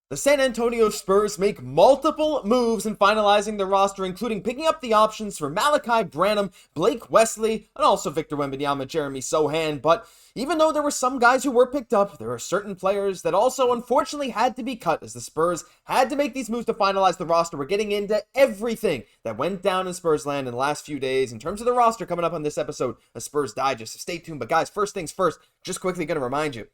The San Antonio Spurs make multiple moves in finalizing their roster, including picking up the options for Malachi, Branham, Blake Wesley, and also Victor Wembanyama, Jeremy Sochan. But even though there were some guys who were picked up, there are certain players that also unfortunately had to be cut as the Spurs had to make these moves to finalize the roster. We're getting into everything that went down in Spurs land in the last few days in terms of the roster coming up on this episode of Spurs Digest. So stay tuned. But guys, first things first, just quickly going to remind you,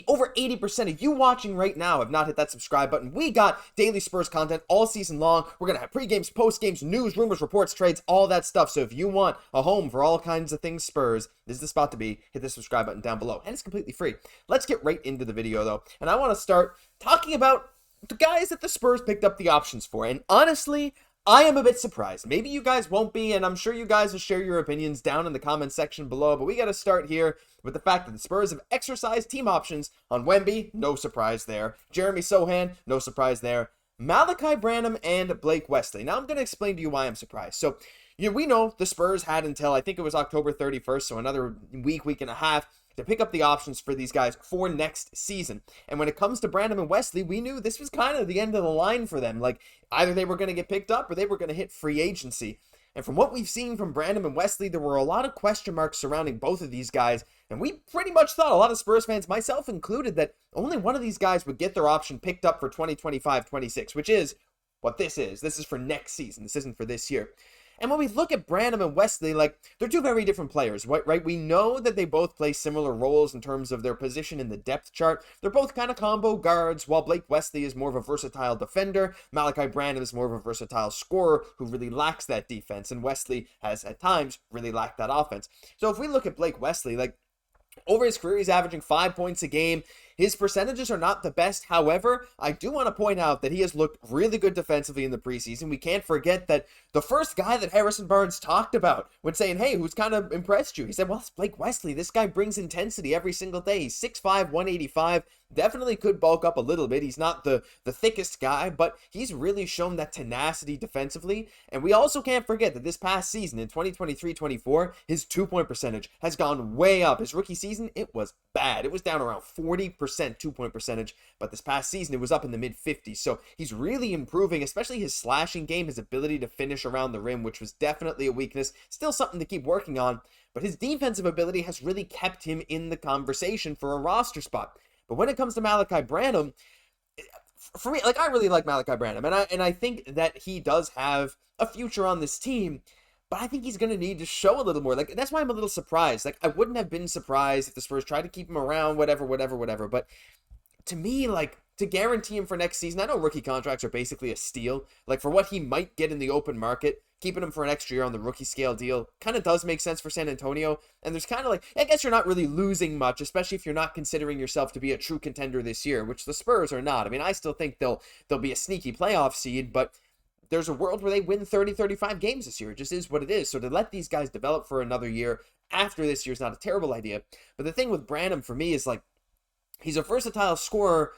over 80% of you watching right now have not hit that subscribe button. We got daily Spurs content all season long. We're going to have pre-games, post-games, news, rumors, reports, trades, all that stuff. So if you want a home for all kinds of things Spurs, this is the spot to be. Hit the subscribe button down below. And it's completely free. Let's get right into the video, though. And I want to start talking about the guys that the Spurs picked up the options for. And honestly, I am a bit surprised. Maybe you guys won't be, and I'm sure you guys will share your opinions down in the comment section below, but we got to start here with the fact that the Spurs have exercised team options on Wemby, no surprise there. Jeremy Sochan, no surprise there. Malachi Branham and Blake Wesley. Now I'm going to explain to you why I'm surprised. So, we know the Spurs had until, I think it was October 31st, so another week and a half, to pick up the options for these guys for next season. And when it comes to Branham and Wesley, we knew this was kind of the end of the line for them. Like, either they were going to get picked up or they were going to hit free agency. And from what we've seen from Branham and Wesley, there were a lot of question marks surrounding both of these guys. And we pretty much thought, a lot of Spurs fans, myself included, that only one of these guys would get their option picked up for 2025-26, which is what this is. This is for next season. This isn't for this year. And when we look at Branham and Wesley, like, they're two very different players, right? We know that they both play similar roles in terms of their position in the depth chart. They're both kind of combo guards, while Blake Wesley is more of a versatile defender. Malachi Branham is more of a versatile scorer who really lacks that defense, and Wesley has, at times, really lacked that offense. So if we look at Blake Wesley, like, over his career, he's averaging 5 points a game. His percentages are not the best. However, I do want to point out that he has looked really good defensively in the preseason. We can't forget that the first guy that Harrison Barnes talked about when saying, hey, who's kind of impressed you? He said, well, it's Blake Wesley. This guy brings intensity every single day. He's 6'5", 185. Definitely could bulk up a little bit. He's not the thickest guy, but he's really shown that tenacity defensively. And we also can't forget that this past season, in 2023-24, his 2-point percentage has gone way up. His rookie season, it was bad. It was down around 40% 2-point percentage, but this past season, it was up in the mid-50s. So he's really improving, especially his slashing game, his ability to finish around the rim, which was definitely a weakness. Still something to keep working on, but his defensive ability has really kept him in the conversation for a roster spot. But when it comes to Malachi Branham, for me, like, I really like Malachi Branham, and I think that he does have a future on this team, but I think he's going to need to show a little more. Like, that's why I'm a little surprised. Like, I wouldn't have been surprised if the Spurs tried to keep him around, whatever. But to me, like, to guarantee him for next season, I know rookie contracts are basically a steal. Like, for what he might get in the open market, keeping him for an extra year on the rookie scale deal kind of does make sense for San Antonio. And there's kind of like, I guess you're not really losing much, especially if you're not considering yourself to be a true contender this year, which the Spurs are not. I mean, I still think they'll be a sneaky playoff seed, but there's a world where they win 30, 35 games this year. It just is what it is. So to let these guys develop for another year after this year is not a terrible idea. But the thing with Branham for me is, like, he's a versatile scorer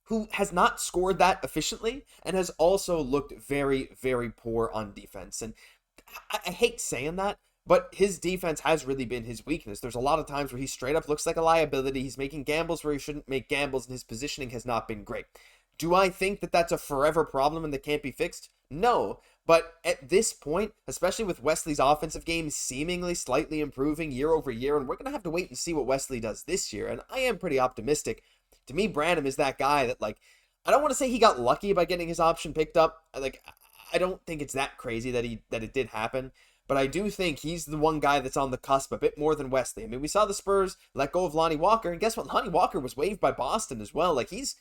who has not scored that efficiently and has also looked very, very poor on defense. And I hate saying that, but his defense has really been his weakness. There's a lot of times where he straight up looks like a liability. He's making gambles where he shouldn't make gambles, and his positioning has not been great. Do I think that that's a forever problem and that can't be fixed? No. But at this point, especially with Wesley's offensive game seemingly slightly improving year over year, and we're going to have to wait and see what Wesley does this year, and I am pretty optimistic. To me, Branham is that guy that, like, I don't want to say he got lucky by getting his option picked up. Like, I don't think it's that crazy that it did happen. But I do think he's the one guy that's on the cusp a bit more than Wesley. I mean, we saw the Spurs let go of Lonnie Walker, and guess what? Lonnie Walker was waived by Boston as well. Like, he's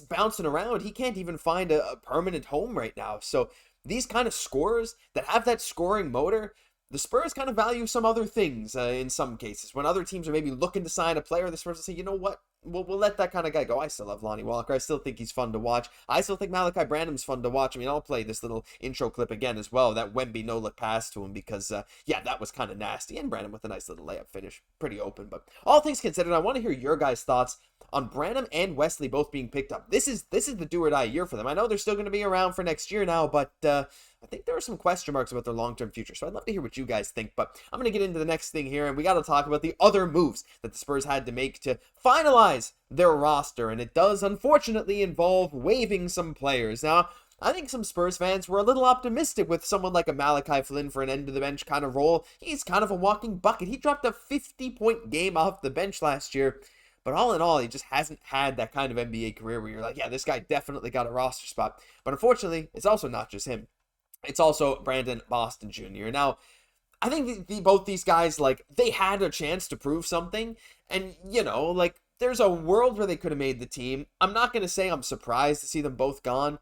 bouncing around. He can't even find a permanent home right now. So these kind of scorers that have that scoring motor, the Spurs kind of value some other things in some cases. When other teams are maybe looking to sign a player, the Spurs will say, you know what? We'll let that kind of guy go. I still love Lonnie Walker. I still think he's fun to watch. I still think Malachi Branham's fun to watch. I mean, I'll play this little intro clip again as well. That Wemby no-look pass to him because, yeah, that was kind of nasty. And Branham with a nice little layup finish. Pretty open. But all things considered, I want to hear your guys' thoughts on Branham and Wesley both being picked up. This is the do or die year for them. I know they're still going to be around for next year now, but I think there are some question marks about their long-term future. So I'd love to hear what you guys think, but I'm going to get into the next thing here, and we got to talk about the other moves that the Spurs had to make to finalize their roster, and it does unfortunately involve waiving some players. Now, I think some Spurs fans were a little optimistic with someone like a Malachi Flynn for an end-of-the-bench kind of role. He's kind of a walking bucket. He dropped a 50-point game off the bench last year. But all in all, he just hasn't had that kind of NBA career where you're like, yeah, this guy definitely got a roster spot. But unfortunately, it's also not just him. It's also Brandon Boston Jr. Now, I think both these guys, like, they had a chance to prove something. And, you know, like, there's a world where they could have made the team. I'm not going to say I'm surprised to see them both gone.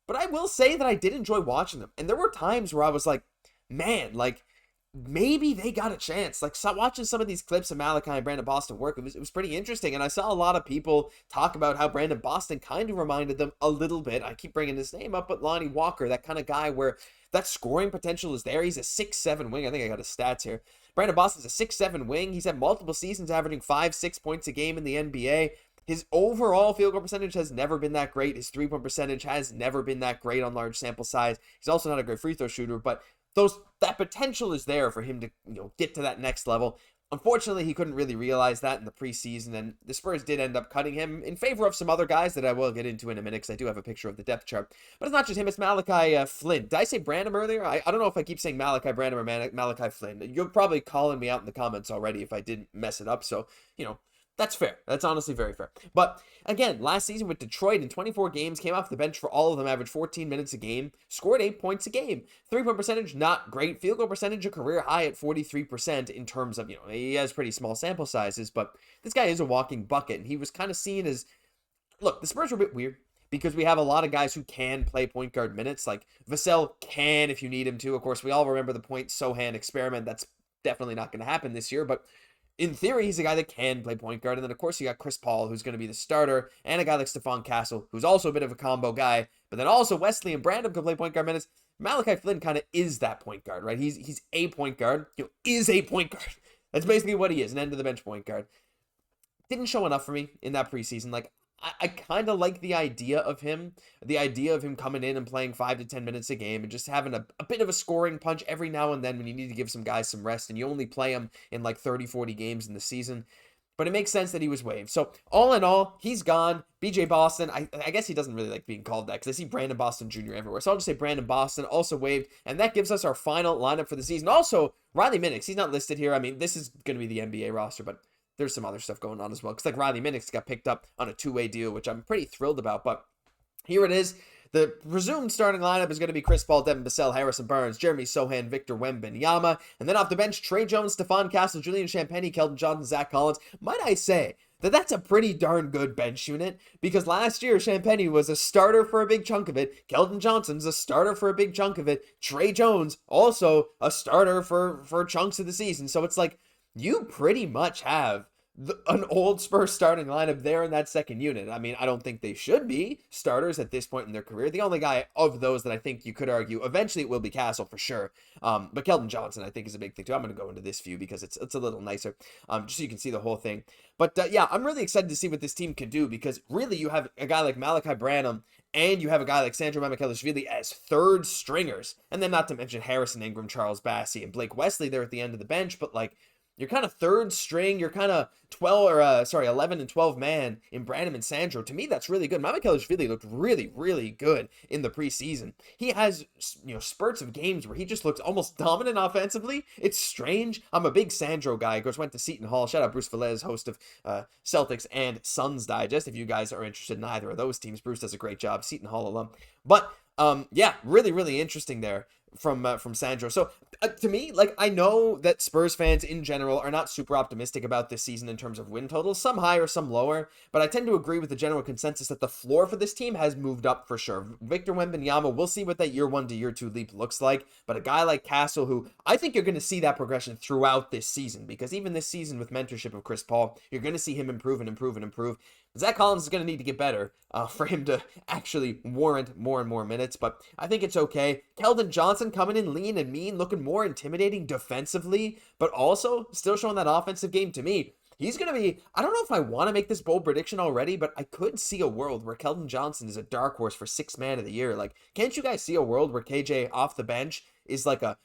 But I will say that I did enjoy watching them. And there were times where I was like, man, like, maybe they got a chance. Like, watching some of these clips of Malachi and Brandon Boston work, it was pretty interesting. And I saw a lot of people talk about how Brandon Boston kind of reminded them a little bit. I keep bringing his name up, but Lonnie Walker, that kind of guy where that scoring potential is there. He's a 6'7" wing. I think I got his stats here. Brandon Boston's a 6'7" wing. He's had multiple seasons averaging 5-6 points a game in the NBA. His overall field goal percentage has never been that great. His three-point percentage has never been that great on large sample size. He's also not a great free throw shooter, but that potential is there for him to, you know, get to that next level. Unfortunately, he couldn't really realize that in the preseason, and the Spurs did end up cutting him in favor of some other guys that I will get into in a minute, because I do have a picture of the depth chart. But it's not just him, it's Malachi Flynn. Did I say Branham earlier? I don't know if I keep saying Malachi Branham or Malachi Flynn. You're probably calling me out in the comments already if I didn't mess it up, so, you know, that's fair. That's honestly very fair. But again, last season with Detroit, in 24 games, came off the bench for all of them, averaged 14 minutes a game, scored 8 points a game. 3-point percentage, not great. Field goal percentage, a career high at 43% in terms of, you know, he has pretty small sample sizes, but this guy is a walking bucket, and he was kind of seen as, look, the Spurs are a bit weird because we have a lot of guys who can play point guard minutes. Like, Vassell can if you need him to. Of course, we all remember the Sochan experiment. That's definitely not going to happen this year, but in theory, he's a guy that can play point guard. And then, of course, you got Chris Paul, who's going to be the starter, and a guy like Stephon Castle, who's also a bit of a combo guy. But then also Wesley and Branham can play point guard minutes. Malachi Flynn kind of is that point guard, right? He's a point guard. Is a point guard. That's basically what he is, an end-of-the-bench point guard. Didn't show enough for me in that preseason. Like, I kind of like the idea of him coming in and playing 5 to 10 minutes a game and just having a bit of a scoring punch every now and then when you need to give some guys some rest, and you only play them in like 30, 40 games in the season. But it makes sense that he was waived. So all in all, he's gone. BJ Boston, I guess he doesn't really like being called that because I see Brandon Boston Jr. everywhere. So I'll just say Brandon Boston, also waived. And that gives us our final lineup for the season. Also, Riley Minix, he's not listed here. I mean, this is going to be the NBA roster, but there's some other stuff going on as well. Because like Riley Minix got picked up on a two-way deal, which I'm pretty thrilled about. But here it is. The presumed starting lineup is going to be Chris Paul, Devin Vassell, Harrison Barnes, Jeremy Sochan, Victor Wembanyama. And then off the bench, Tre Jones, Stephon Castle, Julian Champagnie, Keldon Johnson, Zach Collins. Might I say that that's a pretty darn good bench unit, because last year Champagnie was a starter for a big chunk of it. Keldon Johnson's a starter for a big chunk of it. Tre Jones also a starter for chunks of the season. So it's like, you pretty much have an old Spurs starting lineup there in that second unit. I mean, I don't think they should be starters at this point in their career. The only guy of those that I think you could argue, eventually it will be Castle for sure. But Keldon Johnson, I think, is a big thing too. I'm going to go into this view because it's a little nicer, just so you can see the whole thing. But yeah, I'm really excited to see what this team can do, because really you have a guy like Malachi Branham and you have a guy like Sandro Mamukelashvili as third stringers. And then not to mention Harrison Ingram, Charles Bassey, and Blake Wesley there at the end of the bench. But like, you're kind of third string. You're kind of 11 and 12 man in Branham and Sandro. To me, that's really good. Mamukelashvili looked really, really good in the preseason. He has, spurts of games where he just looks almost dominant offensively. It's strange. I'm a big Sandro guy. Of course, went to Seton Hall. Shout out Bruce Velez, host of Celtics and Suns Digest. If you guys are interested in either of those teams, Bruce does a great job. Seton Hall alum. But yeah, really, really interesting there from Sandro. So to me, like, I know that Spurs fans in general are not super optimistic about this season in terms of win totals, some higher, some lower, but I tend to agree with the general consensus that the floor for this team has moved up for sure. Victor Wembanyama, we'll see what that year 1 to year 2 leap looks like, but a guy like Castle, who I think you're going to see that progression throughout this season, because even this season with mentorship of Chris Paul, you're going to see him improve and improve and improve. Zach Collins is going to need to get better for him to actually warrant more and more minutes, but I think it's okay. Keldon Johnson coming in lean and mean, looking more intimidating defensively, but also still showing that offensive game to me. He's going to be, I don't know if I want to make this bold prediction already, but I could see a world where Keldon Johnson is a dark horse for sixth man of the year. Like, can't you guys see a world where KJ off the bench is like a,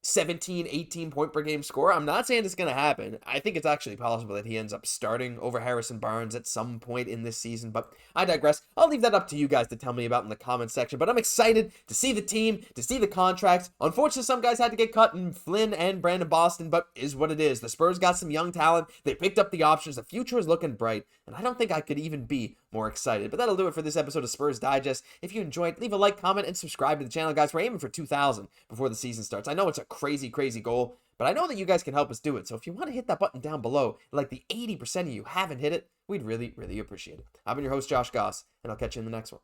17, 18 point per game score? I'm not saying it's going to happen. I think it's actually possible that he ends up starting over Harrison Barnes at some point in this season, but I digress. I'll leave that up to you guys to tell me about in the comment section, but I'm excited to see the team, to see the contracts. Unfortunately, some guys had to get cut in Flynn and Brandon Boston, but is what it is. The Spurs got some young talent. They picked up the options. The future is looking bright, and I don't think I could even be more excited. But that'll do it for this episode of Spurs Digest. If you enjoyed, leave a like, comment, and subscribe to the channel, guys. We're aiming for 2,000 before the season starts. I know it's a crazy goal, but I know that you guys can help us do it. So if you want to hit that button down below, like the 80% of you haven't hit it, we'd really appreciate it. I've been your host, Josh Gosse, and I'll catch you in the next one.